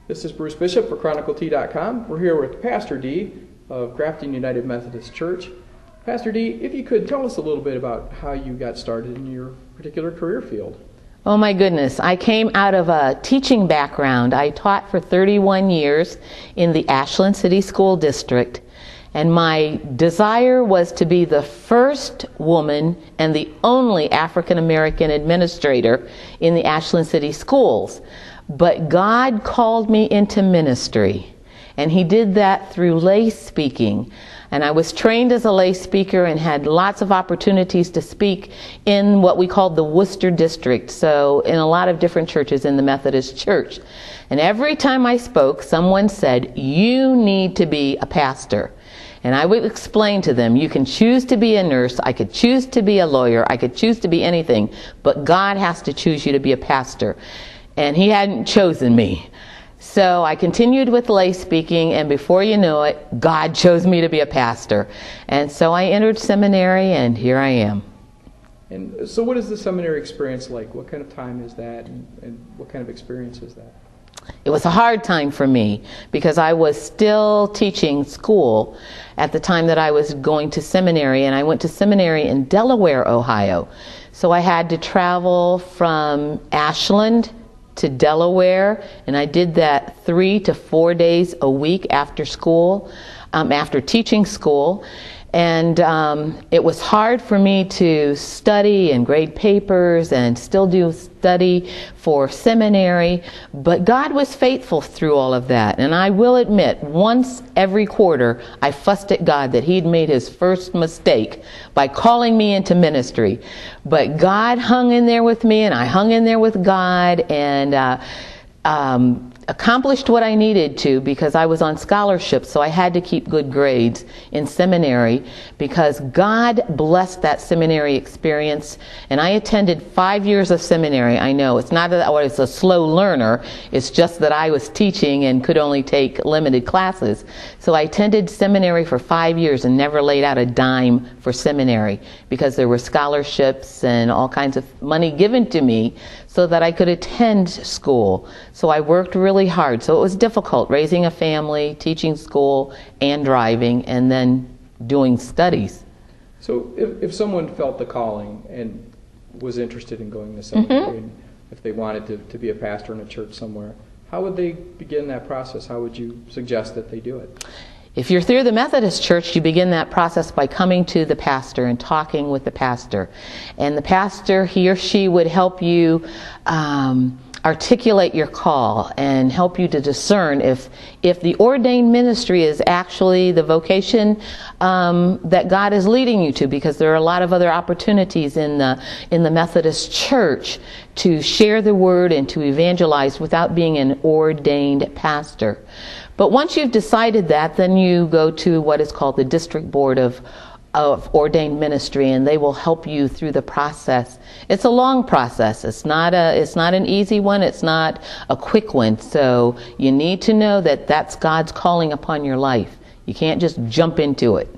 This is Bruce Bishop for ChronicleT.com. We're here with Pastor D of Grafton United Methodist Church. Pastor D, if you could tell us a little bit about how you got started in your particular career field. Oh my goodness, I came out of a teaching background. I taught for 31 years in the Ashland City School District, and my desire was to be the first woman and the only African American administrator in the Ashland City Schools. But God called me into ministry, and He did that through lay speaking. And I was trained as a lay speaker and had lots of opportunities to speak in what we called the Worcester District, so in a lot of different churches in the Methodist Church. And every time I spoke, someone said, "You need to be a pastor." And I would explain to them, you can choose to be a nurse, I could choose to be a lawyer, I could choose to be anything, but God has to choose you to be a pastor. And He hadn't chosen me. So I continued with lay speaking, and before you know it, God chose me to be a pastor. And so I entered seminary, and here I am. And so what is the seminary experience like? What kind of time is that, and what kind of experience is that? It was a hard time for me because I was still teaching school at the time that I was going to seminary, and I went to seminary in Delaware, Ohio. So I had to travel from Ashland to Delaware, and I did that 3 to 4 days a week after school, after teaching school. And it was hard for me to study and grade papers and still do study for seminary, but God was faithful through all of that. And I will admit, once every quarter, I fussed at God that He'd made His first mistake by calling me into ministry. But God hung in there with me, and I hung in there with God, and accomplished what I needed to because I was on scholarship, so I had to keep good grades in seminary because God blessed that seminary experience. And I attended 5 years of seminary. I know it's not that I was a slow learner, it's just that I was teaching and could only take limited classes. So I attended seminary for 5 years and never laid out a dime for seminary because there were scholarships and all kinds of money given to me so that I could attend school. So I worked really hard. So it was difficult raising a family, teaching school, and driving, and then doing studies. So if someone felt the calling and was interested in going to seminary, and if they wanted to be a pastor in a church somewhere, how would they begin that process? How would you suggest that they do it? If you're through the Methodist Church, you begin that process by coming to the pastor and talking with the pastor. And the pastor, he or she, would help you articulate your call and help you to discern if the ordained ministry is actually the vocation that God is leading you to, because there are a lot of other opportunities in the Methodist Church to share the word and to evangelize without being an ordained pastor. But once you've decided that, then you go to what is called the District Board of Ordained Ministry, and they will help you through the process. It's a long process. It's not an easy one. It's not a quick one. So you need to know that that's God's calling upon your life. You can't just jump into it.